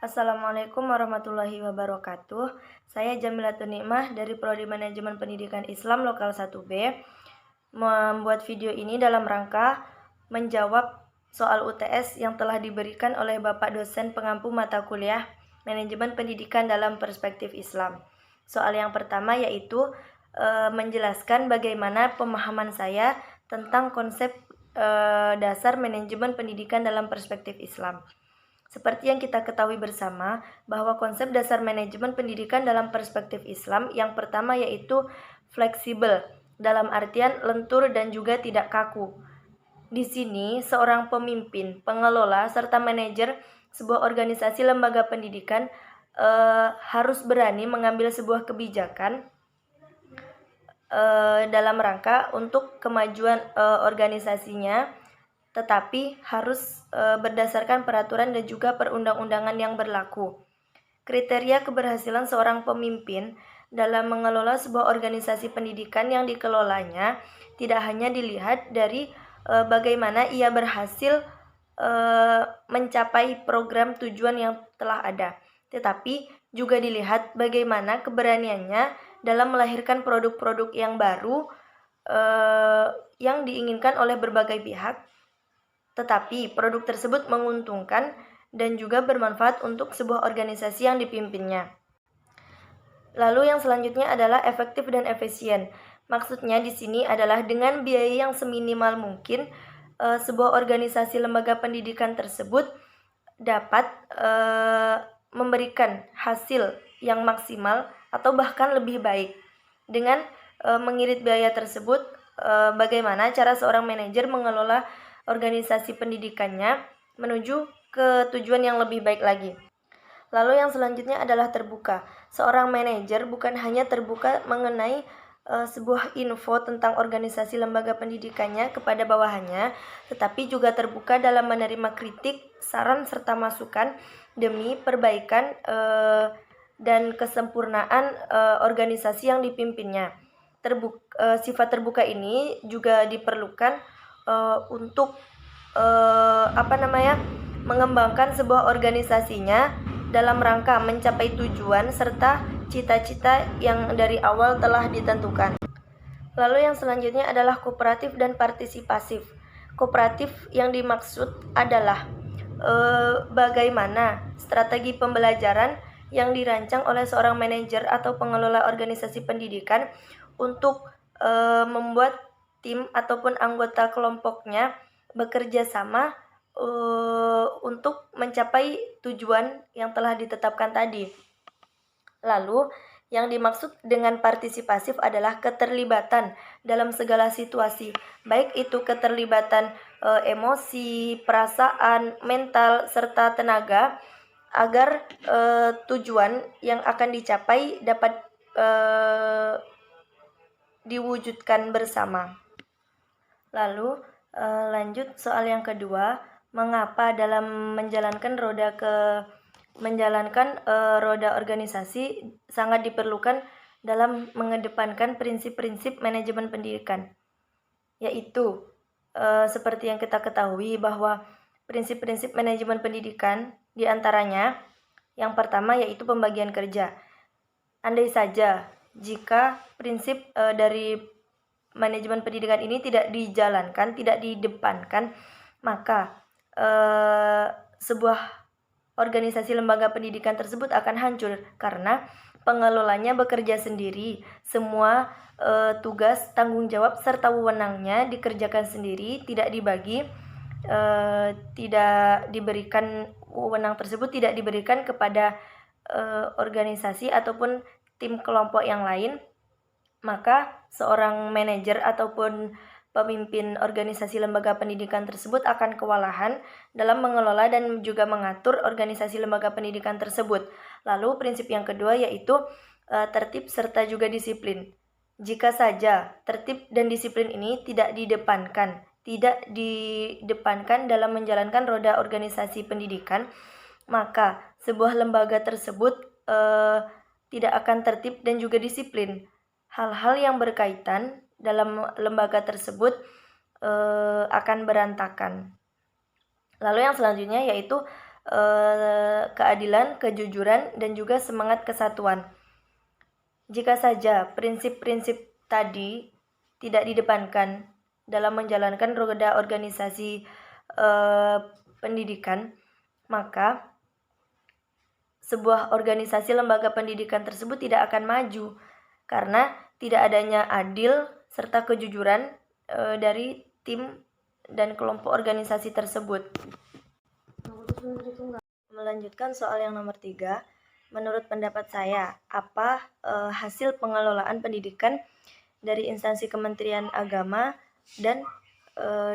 Assalamualaikum warahmatullahi wabarakatuh. Saya Jamilatun Nikmah dari Prodi Manajemen Pendidikan Islam Lokal 1B membuat video ini dalam rangka menjawab soal UTS yang telah diberikan oleh Bapak dosen pengampu mata kuliah Manajemen Pendidikan dalam Perspektif Islam. Soal yang pertama yaitu menjelaskan bagaimana pemahaman saya tentang konsep dasar manajemen pendidikan dalam perspektif Islam. Seperti yang kita ketahui bersama, bahwa konsep dasar manajemen pendidikan dalam perspektif Islam yang pertama yaitu fleksibel, dalam artian lentur dan juga tidak kaku. Di sini, seorang pemimpin, pengelola, serta manajer sebuah organisasi lembaga pendidikan harus berani mengambil sebuah kebijakan dalam rangka untuk kemajuan organisasinya, tetapi harus berdasarkan peraturan dan juga perundang-undangan yang berlaku. Kriteria keberhasilan seorang pemimpin dalam mengelola sebuah organisasi pendidikan yang dikelolanya tidak hanya dilihat dari bagaimana ia berhasil mencapai program tujuan yang telah ada, tetapi juga dilihat bagaimana keberaniannya dalam melahirkan produk-produk yang baru yang diinginkan oleh berbagai pihak, tetapi produk tersebut menguntungkan dan juga bermanfaat untuk sebuah organisasi yang dipimpinnya. Lalu yang selanjutnya adalah efektif dan efisien. Maksudnya di sini adalah dengan biaya yang seminimal mungkin sebuah organisasi lembaga pendidikan tersebut dapat memberikan hasil yang maksimal atau bahkan lebih baik. Dengan mengirit biaya tersebut, bagaimana cara seorang manajer mengelola organisasi pendidikannya menuju ke tujuan yang lebih baik lagi. Lalu yang selanjutnya adalah terbuka. Seorang manajer bukan hanya terbuka mengenai sebuah info tentang organisasi lembaga pendidikannya kepada bawahannya, tetapi juga terbuka dalam menerima kritik, saran, serta masukan demi perbaikan dan kesempurnaan organisasi yang dipimpinnya. Sifat terbuka ini juga diperlukan untuk mengembangkan sebuah organisasinya dalam rangka mencapai tujuan serta cita-cita yang dari awal telah ditentukan. Lalu yang selanjutnya adalah kooperatif dan partisipasif. Kooperatif yang dimaksud adalah bagaimana strategi pembelajaran yang dirancang oleh seorang manajer atau pengelola organisasi pendidikan untuk membuat tim ataupun anggota kelompoknya bekerja sama untuk mencapai tujuan yang telah ditetapkan tadi. Lalu, yang dimaksud dengan partisipasif adalah keterlibatan dalam segala situasi, baik itu keterlibatan emosi, perasaan, mental, serta tenaga, agar tujuan yang akan dicapai dapat diwujudkan bersama. Lalu lanjut soal yang kedua, mengapa dalam menjalankan roda organisasi sangat diperlukan dalam mengedepankan prinsip-prinsip manajemen pendidikan, yaitu seperti yang kita ketahui bahwa prinsip-prinsip manajemen pendidikan diantaranya yang pertama yaitu pembagian kerja. Andai saja jika prinsip dari manajemen pendidikan ini tidak dijalankan, tidak didepankan, maka sebuah organisasi lembaga pendidikan tersebut akan hancur karena pengelolanya bekerja sendiri. Semua tugas, tanggung jawab, serta wewenangnya dikerjakan sendiri, tidak dibagi, tidak diberikan wewenang tersebut tidak diberikan kepada organisasi ataupun tim kelompok yang lain. Maka seorang manajer ataupun pemimpin organisasi lembaga pendidikan tersebut akan kewalahan dalam mengelola dan juga mengatur organisasi lembaga pendidikan tersebut. Lalu prinsip yang kedua yaitu tertib serta juga disiplin. Jika saja tertib dan disiplin ini tidak didepankan dalam menjalankan roda organisasi pendidikan, maka sebuah lembaga tersebut tidak akan tertib dan juga disiplin. Hal-hal yang berkaitan dalam lembaga tersebut akan berantakan. Lalu yang selanjutnya yaitu keadilan, kejujuran, dan juga semangat kesatuan. Jika saja prinsip-prinsip tadi tidak didepankan dalam menjalankan roda organisasi pendidikan, maka sebuah organisasi lembaga pendidikan tersebut tidak akan maju karena tidak adanya adil serta kejujuran dari tim dan kelompok organisasi tersebut. Melanjutkan soal yang nomor 3, menurut pendapat saya, apa hasil pengelolaan pendidikan dari instansi Kementerian Agama dan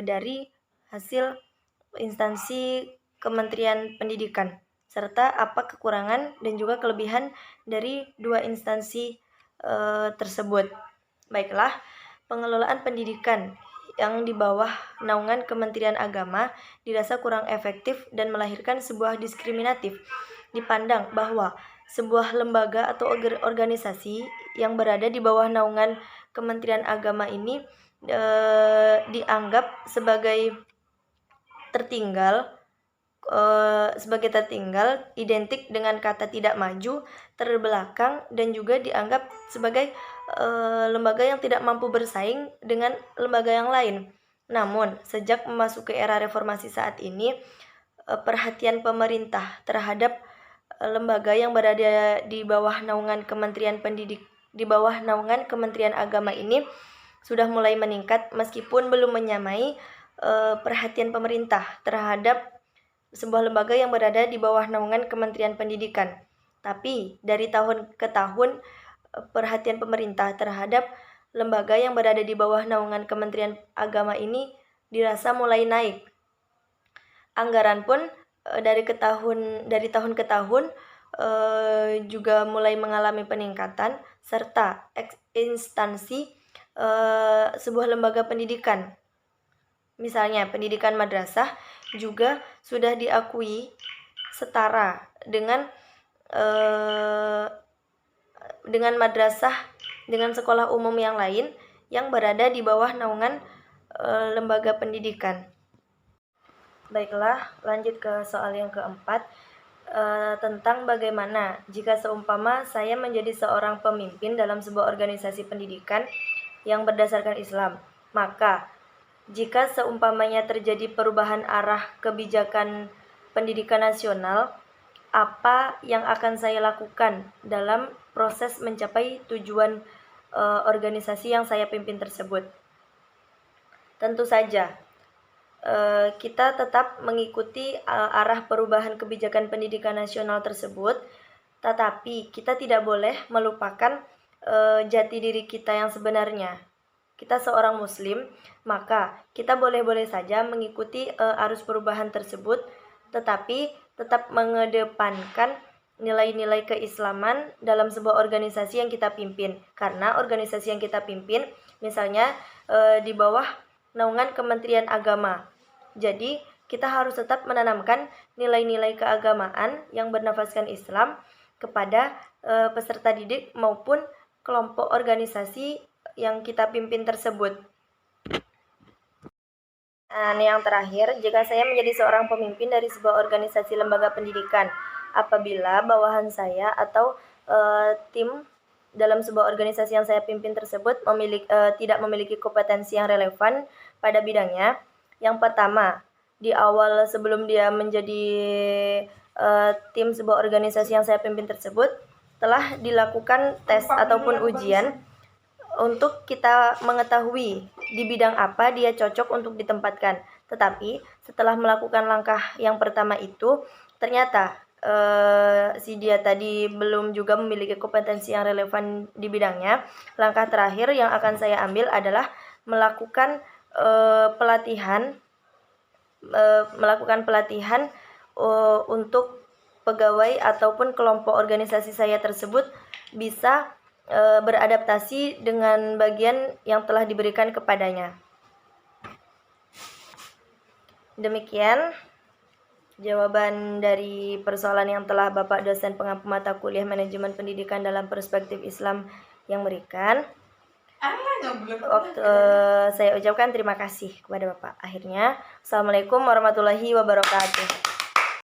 dari hasil instansi Kementerian Pendidikan, serta apa kekurangan dan juga kelebihan dari dua instansi tersebut. Baiklah, pengelolaan pendidikan yang di bawah naungan Kementerian Agama dirasa kurang efektif dan melahirkan sebuah diskriminatif. Dipandang bahwa sebuah lembaga atau organisasi yang berada di bawah naungan Kementerian Agama ini dianggap sebagai tertinggal, identik dengan kata tidak maju, terbelakang, dan juga dianggap sebagai lembaga yang tidak mampu bersaing dengan lembaga yang lain. Namun, sejak memasuki era reformasi saat ini, perhatian pemerintah terhadap lembaga yang berada di bawah naungan Kementerian Agama ini sudah mulai meningkat meskipun belum menyamai perhatian pemerintah terhadap sebuah lembaga yang berada di bawah naungan Kementerian Pendidikan. Tapi dari tahun ke tahun perhatian pemerintah terhadap lembaga yang berada di bawah naungan Kementerian Agama ini dirasa mulai naik. Anggaran pun dari tahun ke tahun juga mulai mengalami peningkatan, serta instansi sebuah lembaga pendidikan, misalnya pendidikan madrasah, juga sudah diakui setara dengan madrasah, dengan sekolah umum yang lain yang berada di bawah naungan lembaga pendidikan. Baiklah, lanjut ke soal yang keempat, tentang bagaimana jika seumpama saya menjadi seorang pemimpin dalam sebuah organisasi pendidikan yang berdasarkan Islam, maka jika seumpamanya terjadi perubahan arah kebijakan pendidikan nasional, apa yang akan saya lakukan dalam proses mencapai tujuan organisasi yang saya pimpin tersebut? Tentu saja, kita tetap mengikuti arah perubahan kebijakan pendidikan nasional tersebut, tetapi kita tidak boleh melupakan jati diri kita yang sebenarnya. Kita seorang muslim, maka kita boleh-boleh saja mengikuti arus perubahan tersebut, tetapi tetap mengedepankan nilai-nilai keislaman dalam sebuah organisasi yang kita pimpin. Karena organisasi yang kita pimpin, misalnya di bawah naungan Kementerian Agama. Jadi, kita harus tetap menanamkan nilai-nilai keagamaan yang bernafaskan Islam kepada peserta didik maupun kelompok organisasi yang kita pimpin tersebut. Dan yang terakhir, jika saya menjadi seorang pemimpin dari sebuah organisasi lembaga pendidikan, apabila bawahan saya atau tim dalam sebuah organisasi yang saya pimpin tersebut tidak memiliki kompetensi yang relevan pada bidangnya, yang pertama, di awal sebelum dia menjadi tim sebuah organisasi yang saya pimpin tersebut, telah dilakukan tes ataupun ujian untuk kita mengetahui di bidang apa dia cocok untuk ditempatkan. Tetapi setelah melakukan langkah yang pertama itu, ternyata si dia tadi belum juga memiliki kompetensi yang relevan di bidangnya. Langkah terakhir yang akan saya ambil adalah melakukan pelatihan untuk pegawai ataupun kelompok organisasi saya tersebut bisa beradaptasi dengan bagian yang telah diberikan kepadanya. Demikian jawaban dari persoalan yang telah Bapak dosen pengampu mata kuliah Manajemen Pendidikan dalam Perspektif Islam yang berikan. Saya ucapkan terima kasih kepada Bapak. Akhirnya, Assalamualaikum warahmatullahi wabarakatuh.